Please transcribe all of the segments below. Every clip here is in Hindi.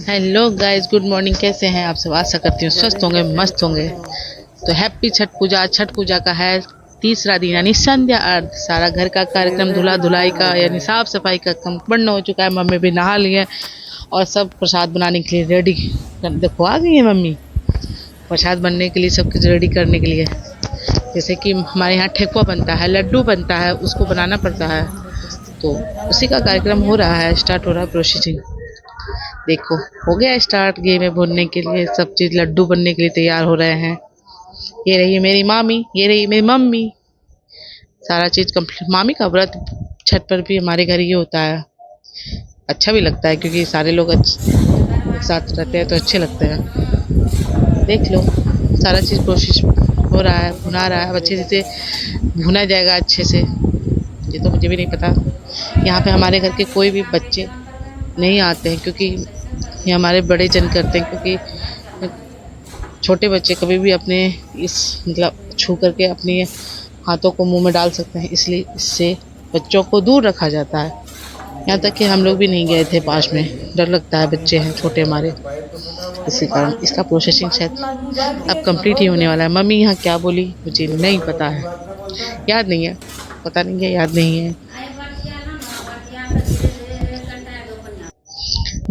Hello guys, good morning. कैसे हैं आप सब? आशा करती हूँ स्वस्थ होंगे, मस्त होंगे। तो हैप्पी छठ पूजा। छठ पूजा का है तीसरा दिन यानी संध्या अर्घ। सारा घर का कार्यक्रम धुला धुलाई का यानी साफ सफाई का संपन्न हो चुका है। मम्मी भी नहा ली है और सब प्रसाद बनाने के लिए रेडी। देखो आ गई है मम्मी प्रसाद बनने के लिए, सब कुछ रेडी करने के लिए। जैसे कि हमारे यहाँ ठेकुआ बनता है, लड्डू बनता है, उसको बनाना पड़ता है। तो उसी का कार्यक्रम हो रहा है, स्टार्ट हो रहा है प्रोसेसिंग। देखो हो गया स्टार्ट। घी में भूनने के लिए सब चीज, लड्डू बनने के लिए तैयार हो रहे हैं। ये रही मेरी मामी, ये रही मेरी मम्मी। सारा चीज कंप्लीट। मामी का व्रत छठ पर भी हमारे घर ही होता है। अच्छा भी लगता है क्योंकि सारे लोग एक साथ रहते हैं तो अच्छे लगते हैं। देख लो सारा चीज कोशिश हो रहा है, भुना रहा है। अब अच्छे से भुना जाएगा अच्छे से, ये तो मुझे भी नहीं पता। यहाँ पे हमारे घर के कोई भी बच्चे नहीं आते हैं क्योंकि ये हमारे बड़े जन करते हैं। क्योंकि छोटे बच्चे कभी भी अपने इस मतलब छू करके अपने हाथों को मुंह में डाल सकते हैं, इसलिए इससे बच्चों को दूर रखा जाता है। यहाँ तक कि हम लोग भी नहीं गए थे पास में, डर लगता है, बच्चे हैं छोटे हमारे। इसी कारण इसका प्रोसेसिंग शायद अब कंप्लीट ही होने वाला है। मम्मी यहाँ क्या बोली मुझे नहीं पता है, याद नहीं है, पता नहीं है, याद नहीं है।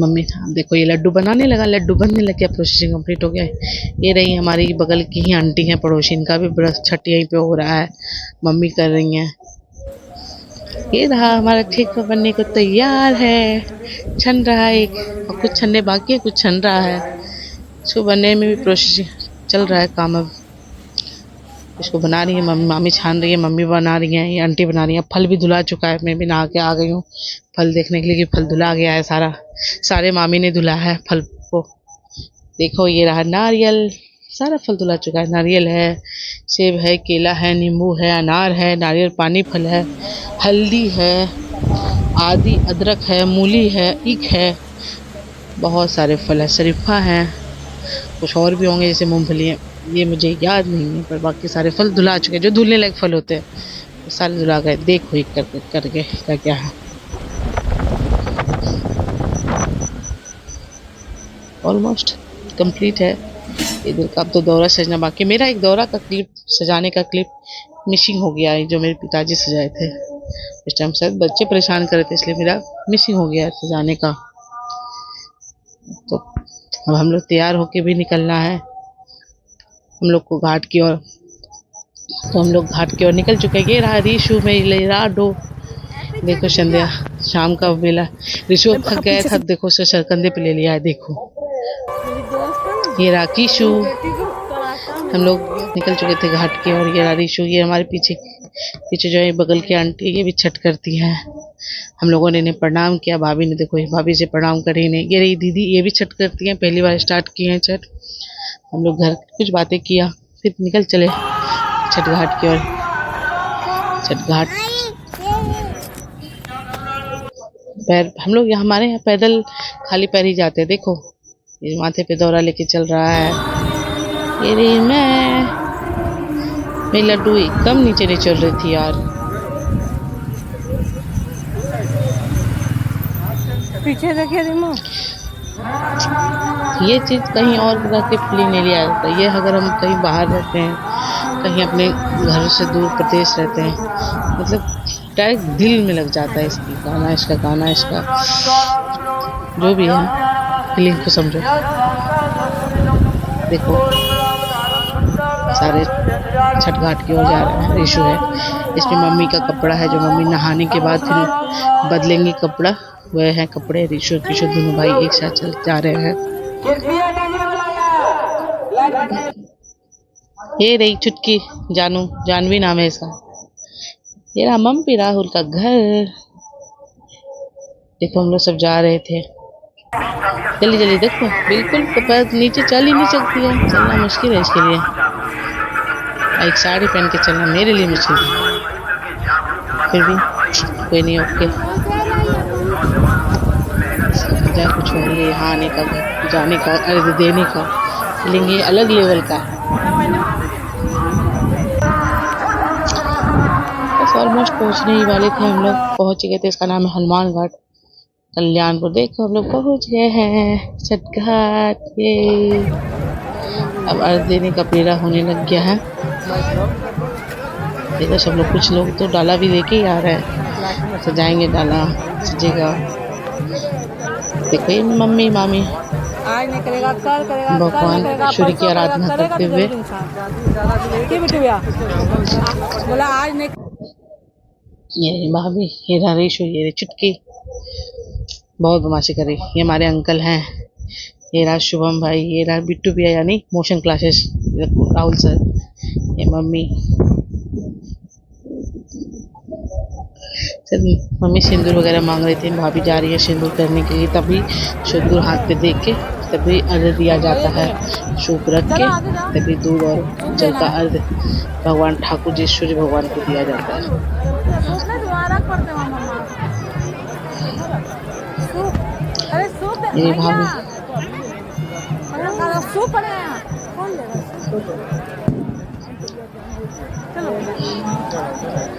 मम्मी साहब देखो ये लड्डू बनाने लगा, लड्डू बनने लग गया, प्रोसेसिंग कंप्लीट हो गया है। ये रही हमारी बगल की ही आंटी हैं, पड़ोसी, इनका भी बड़ा छठ यहीं पे हो रहा है, मम्मी कर रही हैं। ये रहा हमारा ठेकुआ बनने को तैयार है, छन रहा है एक, और कुछ छनने बाकी है, कुछ छन रहा है। इसको बनने में भी प्रोसेसिंग चल रहा है काम। अब इसको बना रही है मम्मी, मामी छान रही है, मम्मी बना रही है, ये आंटी बना रही है। फल भी धुला चुका है, मैं भी नहा के आ गई हूँ फल देखने के लिए कि फल धुला गया है सारा। सारे मामी ने धुला है फल को। देखो ये रहा नारियल, सारा फल धुला चुका है। नारियल है, सेब है, केला है, नींबू है, अनार है, नारियल पानी फल है, हल्दी है, आदि अदरक है, मूली है, ईख है, बहुत सारे फल है, शरीफा है, कुछ और भी होंगे जैसे मूंगफली है, ये मुझे याद नहीं है। पर बाकी सारे फल धुला चुके हैं, जो धुलने लायक फल होते हैं वो सारे धुला गए। देखो एक करके क्या क्या है। ऑलमोस्ट कंप्लीट है। इधर का अब तो दौरा सजना बाकी। मेरा एक दौरा का क्लिप, सजाने का क्लिप मिसिंग हो गया है, जो मेरे पिताजी सजाए थे उस टाइम। शायद बच्चे परेशान कर रहे थे इसलिए मेरा मिसिंग हो गया है सजाने का। तो अब हम लोग तैयार होके भी निकलना है हम लोग को घाट की ओर। तो हम लोग घाट की ओर निकल चुके हैं। ये रहा रीशु में ले राडो। देखो संध्या शाम का मेला। ऋषु थक गया था, देखो उसे सरकंधे पे ले लिया है। देखो ये रहा कीशु। हम लोग निकल चुके थे घाट की ओर। ये रहा ऋषु। ये हमारे पीछे पीछे जो है बगल की आंटी, ये भी छठ करती है। हम लोगों ने इन्हें प्रणाम किया। भाभी ने देखो भाभी से प्रणाम करे इन्हें। ये रही दीदी, ये भी छठ करती हैं, पहली बार स्टार्ट की है छठ। हम लोग घर कुछ बातें किया फिर निकल चले छठ घाट की ओर। छठ घाट पैर हम लोग हमारे यहाँ पैदल खाली पैर ही जाते हैं। देखो ये माथे पे दौरा लेके चल रहा है। ये रही मैं, मेरी लड्डू एकदम नीचे नहीं चल रही थी यार। पीछे देखिए रिमोट। ये चीज कहीं और रख के फ्ली नहीं लिया जाता। ये अगर हम कहीं बाहर रहते हैं, कहीं अपने घर से दूर प्रदेश रहते हैं, मतलब डायरेक्ट दिल में लग जाता है इसकी गाना, इसका गाना, इसका जो भी है फीलिंग को समझो। देखो सारे छठ घाट की ओर जा रहे हैं। ऋषु है, इसमें मम्मी का कपड़ा है जो मम्मी नहाने के बाद फिर बदलेंगे कपड़ा, वह है कपड़े। ऋषु और किशोर दोनों भाई एक साथ चल जा रहे हैं। ये रही चुटकी जानू, जानवी नाम है इसका। ये रहा मम्मी राहुल का घर। देखो हम लोग सब जा रहे थे, जल्दी जल्दी। देखो बिल्कुल पैर नीचे चल ही नहीं सकती है, चलना मुश्किल है इसके लिए। एक साड़ी पहन के चलना मेरे लिए मुश्किल है, फिर भी कोई नहीं। ओके मजा कुछ हो रही है यहाँ आने का, जाने का, अर्घ देने का फीलिंग ये अलग लेवल का है। बस ऑलमोस्ट पहुँचने ही वाले थे हम लोग, पहुँच गए थे। इसका नाम है हनुमान घाट। कल्याणपुर देखो हम लोग पहुंच गए हैं छठ घाट। ये अब अर्घ देने का पेड़ा होने लग गया है। देखो सब लोग, कुछ लोग तो डाला भी लेके ही आ रहे हैं, सजाएंगे डाला, सजेगा। देखो ये मम्मी मामी आज नहीं करेगा, कल करेगा, कल नहीं भगवान करेगा, सूर्य की परसों करेगा, आराधना करेगा करते तो हुए। जरूर इंसान। क्या बेटू भैया बोला आज नहीं। ये भाभी, ये नरेश, ये रही चुटकी, बहुत बदमाशी कर रही। ये हमारे अंकल हैं, ये रहा शुभम भाई, ये रहा बिट्टू भैया यानी मोशन क्लासेस राहुल सर, ये मम्मी। सर मम्मी सिंदूर वगैरह मांग रही थी, भाभी जा रही है सिंदूर करने के लिए, तभी सिंदूर हाथ पे देख के तभी अर्घ दिया जाता है। सूप रख के तभी दूध और जल का अर्घ भगवान ठाकुर जी सूर्य भगवान को दिया जाता है। ये भाभी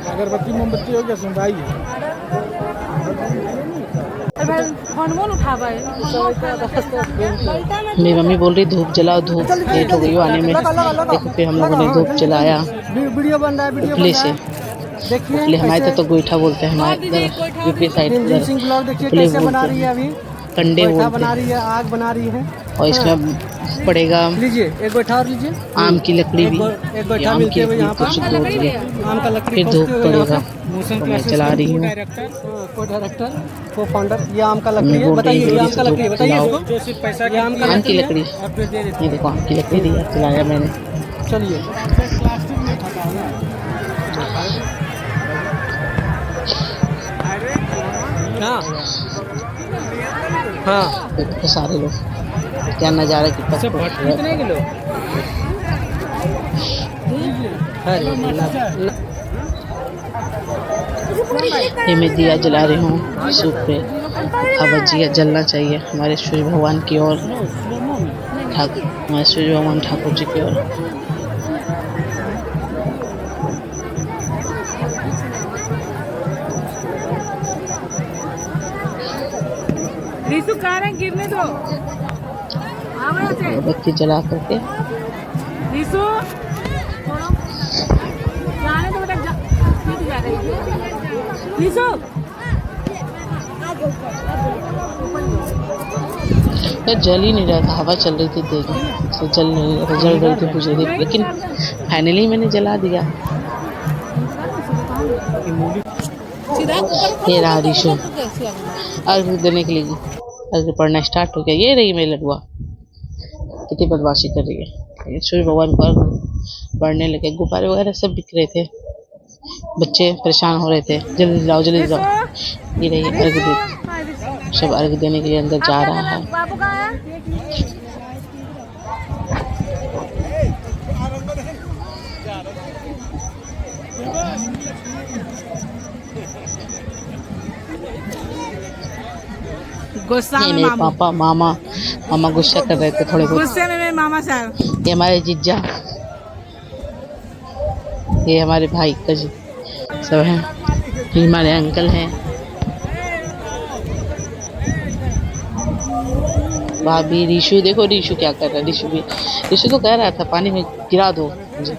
अगरबत्ती मोमबत्ती हो गया सुनवाई मेरी मम्मी बोल रही धूप जलाओ, धूप लेट हो गई हो आने में। देखो फिर हम लोगों ने धूप जलाया वीडियो बन रहा है, वीडियो उपले से। देखिए उपले हमारे तो गोईठा बोलते हैं, हमारे इधर UP side Indra Singh blog देखिए उपले कैसे बना बोलते रही है। हैं, अभी कंडे गोईठा बोलते बना हैं। रही है, आग बना रही है। और इसमें पड़ेगा लीजिए एक गोईठा और लीजिए। आम की लकड़ी भी, एक ये गोईठा आम मिलती की है लकड़ी यहाँ पर, कुछ दूर लिए, आम का लकड़ी फिर धूप खोजते हुए यहाँ पड़ेगा। मोशन तो मैं क्लासेस चला का रही हूँ। को डायरेक्टर को फाउंडर। ये आम का लकड़ी है, बोल रही बताइए ये जल्दी आम का से लकड़ी है, धूप बताइए जलाओ। इसको। जो सिर्फ पैसा ये आम का आम की लकड़ी लकड़ी, है। ये देखो आम की लकड़ी दिया, जलाया मैंने। चलिए हाँ हाँ देखो सारे लोग क्या नजारा कितना खूबसूरत है। किलो ये मैं दिया जला रही हूँ सूप पे। हवजिया जलना चाहिए हमारे सूर्य भगवान की ओर, हमारे सूर्य भगवान ठाकुर जी की ओर। रिसु कह रहे हैं गिरने दो। बत्ती जला करके रिसु जाने दो बेटा, जा रही है रिसु। यार जल ही नहीं रहा था, हवा चल रही थी तेज, तो जल नहीं रहा था, जल रही थी बुझ रही थी, लेकिन फाइनली मैंने जला दिया। ये रहा रिशु अर्घ देने के लिए, अर्घ पढ़ना स्टार्ट हो गया। ये रही मेरी लडुआ, कितनी बदमाशी कर रही है। ये सूर्य भगवान को अर्घ पढ़ने लगे, गुब्बारे वगैरह सब बिक रहे थे, बच्चे परेशान हो रहे थे, जल्दी जाओ जल्दी जाओ। ये रही अर्घ दे, सब अर्घ देने के लिए अंदर जा रहा है। बाबू कहाँ है? गुस्सा ये में मेरे मामू, पापा मामा गुस्सा कर रहे थे थोड़े बहुत। गुस्से में मेरे मामा साहब। ये हमारे जीजा, ये हमारे भाई कजी सब हैं, ये हमारे अंकल हैं, भाभी। रीशु देखो, रीशु क्या कर रहा है। रीशु तो कह रहा था पानी में गिरा दो मुझे।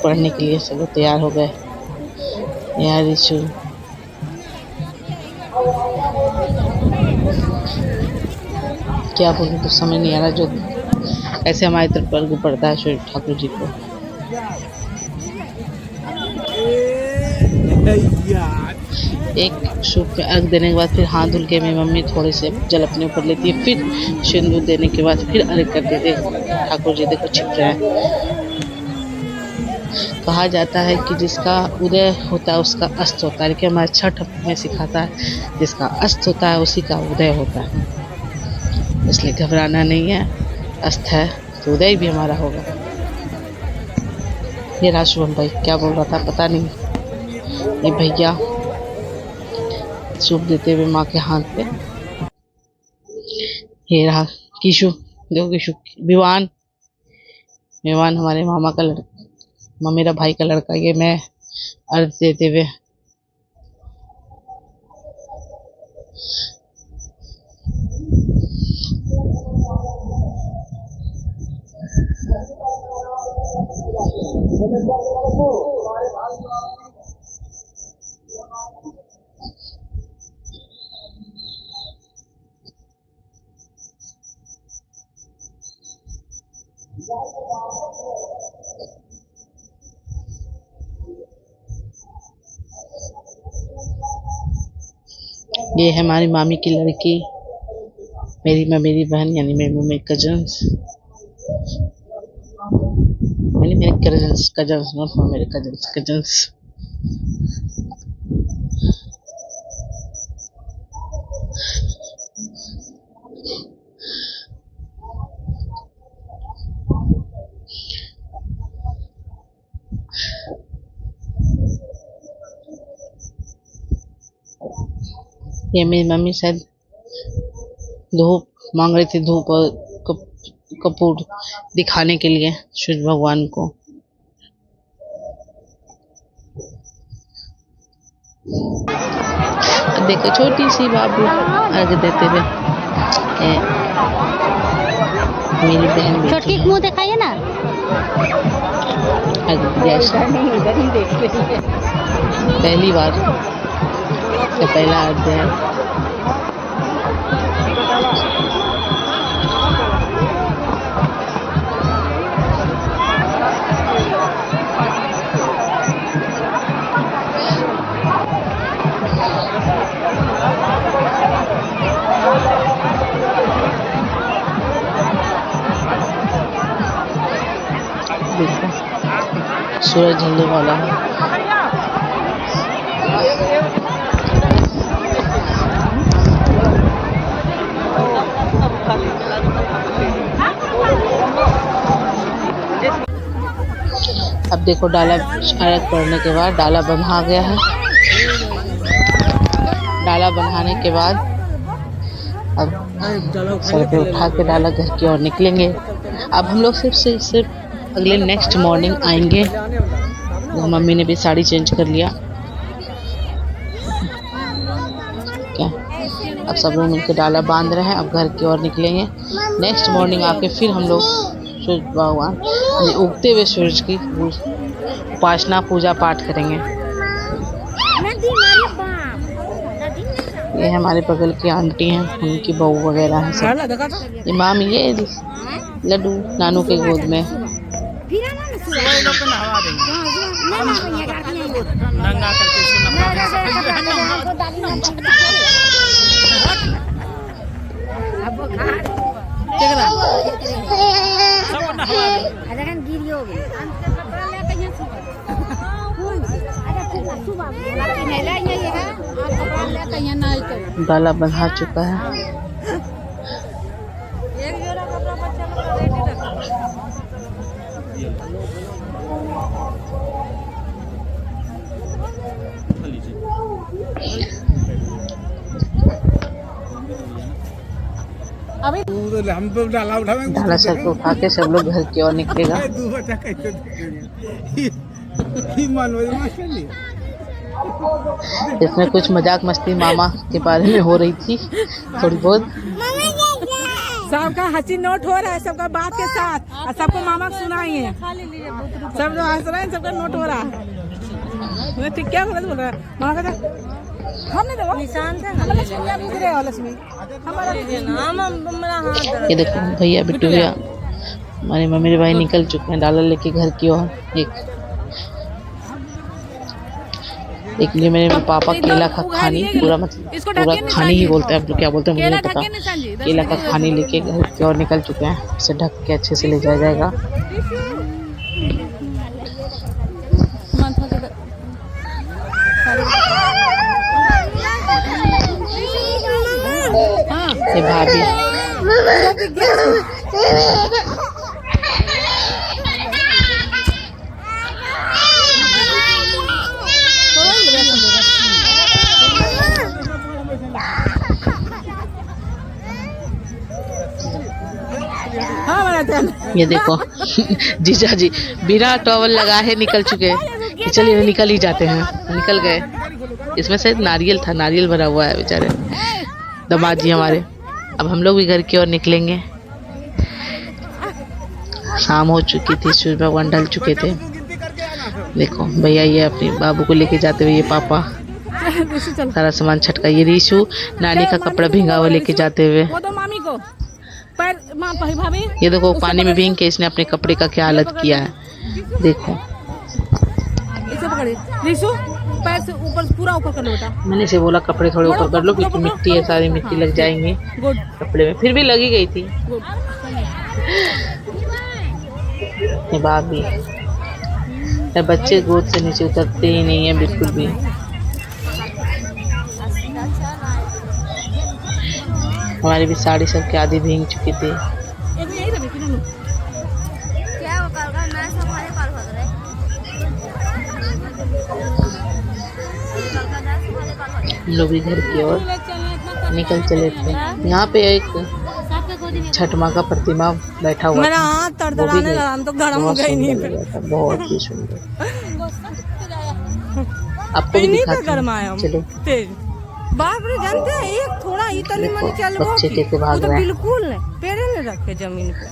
पढ़ने के लिए सब तैयार हो गए। यार रीशु क्या बोलूं तो समझ नहीं आ रहा। जो ऐसे हमारी तरफ अर्घ पड़ता है सूर्य ठाकुर जी को। एक सूप में अर्घ देने के बाद फिर हाथ धुल के मेरी मम्मी थोड़े से जल अपने ऊपर लेती है, फिर सिंदूर देने के बाद फिर अर्घ करते थे। ठाकुर जी देखो छिप रहे हैं। कहा जाता है कि जिसका उदय होता है उसका अस्त होता है, लेकिन हमारा छठ में सिखाता है जिसका अस्त होता है उसी का उदय होता है, इसलिए घबराना नहीं है। अस्त है तो उदय भी हमारा होगा। ये राज शुभम भाई क्या बोल रहा था पता नहीं। ये भैया सूप देते हुए माँ के हाथ पे। ये रहा किशु, देखो किशु, विवान हमारे मामा का लड़का, मेरा भाई का लड़का। ये मैं, अर्घ देते हुए। ये है हमारी मामी की लड़की, मेरी बहन यानी मेरे कजन्स, मेरे कजन्स नॉट फॉर मेरे कजन्स। ये मेरी मम्मी शायद धूप मांग रही थी, धूप और कपूर दिखाने के लिए सूर्य भगवान को। देखो छोटी सी बाबू अर्घ देते हुए। मेरी बहन छोटकी मुंह दिखाइए ना। पहली बार तो पहला अर्घ है। देखो सूरज ढलने वाला है। अब देखो डाला अर्घ पड़ने के बाद डाला बंधा गया है। डाला बंधाने के बाद अब सर पे उठा के डाला घर की ओर निकलेंगे। अब हम लोग सिर्फ अगले नेक्स्ट मॉर्निंग आएंगे। मम्मी ने भी साड़ी चेंज कर लिया क्या। अब सब लोग मिलकर डाला बांध रहे हैं। अब घर की ओर निकलेंगे। नेक्स्ट मॉर्निंग आके फिर हम लोग सूर्य भगवान उगते हुए सूरज की उपासना पूजा पाठ करेंगे। ये हमारे बगल की आंटी हैं, उनकी बहू वगैरह हैं सब। इमाम ये लड्डू नानू के गोद में। डाला बंधा चुका है। डाला सर को उठा के सब लोग घर की ओर निकलेगा। इसमें कुछ मजाक मस्ती मामा के बारे में हो रही थी थोड़ी बहुत। सबका हंसी नोट हो रहा है, सबका बात के साथ, और सबको मामा सुनाइए। सब लोग हंस रहे हैं, सबका नोट हो रहा है। ठीक क्या बोल रहा है मामा का हमने तो निशान था लक्ष्मी। ये देखो भैया बिट्टू भैया हमारे मम्मी भाई निकल चुके हैं डाला लेके घर की ओर। एक लिए मेरे पापा केला का खानी पूरा खानी ही बोलते हैं, अब क्या बोलते हैं मुझे नहीं पता। केला का खानी लेके घर की ओर निकल चुके हैं। इसे ढक के अच्छे से ले जाया जाएगा। ये भाभी ये देखो जीजा जी बिना टॉवल लगाए निकल चुके हैं। कि चलिए निकल ही जाते हैं। निकल गए। इसमें से नारियल था, नारियल भरा हुआ है बेचारे दामाद जी हमारे। अब हम लोग भी घर की ओर निकलेंगे। शाम हो चुकी थी, सूरज भगवान ढल चुके थे। देखो भैया ये अपने बाबू को लेके जाते हुए, ये पापा सारा सामान छठ का, ये रीशु नानी का कपड़ा भींगा हुआ लेके जाते हुए। वो तो मामी को पर भाभी ये देखो पानी में भींग के इसने अपने कपड़े का क्या हालत किया है। देखो इसे पकड़े रीशु, पैर से ऊपर, पूरा ऊपर कर लो बेटा। मैंने से बोला कपड़े थोड़े ऊपर कर लो क्योंकि मिट्टी है, सारी मिट्टी लग जाएंगी गुड कपड़े में। फिर भी लगी गई थी। गुड। ये बात भी बच्चे गोद से नीचे उतरते ही नहीं है बिल्कुल भी। हमारी भी साड़ी सबके आधी भींग चुकी थी। हम लोग भी घर की ओर निकल चले थे। यहाँ पे एक छठ माँ का प्रतिमा बैठा हुआ मेरा था। हाथ तड़तड़ाने लगा, तो गरम हो गई नहीं था, बहुत ही सुंदर। आपको भी दिखाते गरमाया हैं, चलो। तेज बाप रे, जानते हैं एक थोड़ा ही तनी मनी चल गो बच्चे कैसे भाग रहे हैं। बिल्कुल नहीं, पैर नहीं रखे जमीन पे।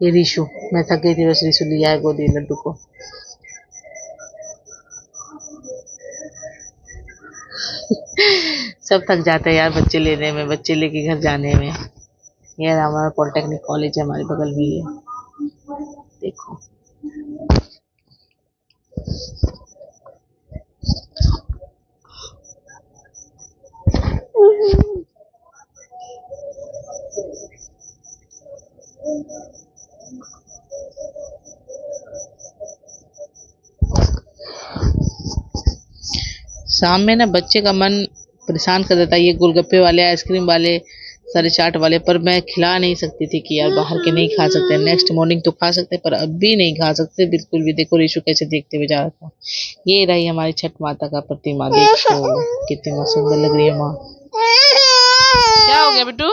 ये रीशु, मैं थक गई थी, बस रीशु लिया है गोदी लड्डू को। सब थक जाते हैं यार बच्चे लेने में, बच्चे लेके घर जाने में। ये हमारा पॉलिटेक्निक कॉलेज है, हमारे बगल में ही है। देखो शाम में ना बच्चे का मन परेशान कर देता है, ये गोलगप्पे वाले, आइसक्रीम वाले, सारे चाट वाले, पर मैं खिला नहीं सकती थी कि यार बाहर के नहीं खा सकते, नेक्स्ट मॉर्निंग तो खा सकते पर अब भी नहीं खा सकते बिल्कुल भी। देखो रीशु कैसे देखते हुए जा रहा था। ये रही हमारी छठ माता का प्रतिमा, देखो कितनी सुंदर लग रही है माँ। क्या हो गया बिट्टू?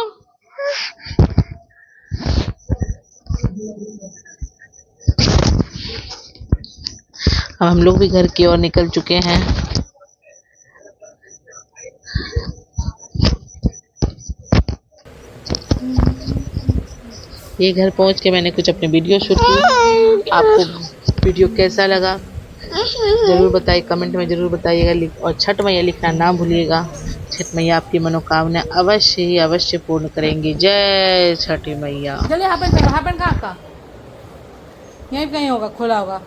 अब हम लोग भी घर की ओर निकल चुके हैं। ये घर पहुंच के मैंने कुछ अपने वीडियो शूट की। आपको वीडियो कैसा लगा जरूर बताइए, कमेंट में जरूर बताइएगा। और छठ मैया लिखना ना भूलिएगा। छठ मैया आपकी मनोकामना अवश्य ही अवश्य पूर्ण करेंगी। जय छठी मैया। चलिए हाफ पैंट कहाँ आपका? यहीं कहीं होगा, खुला होगा।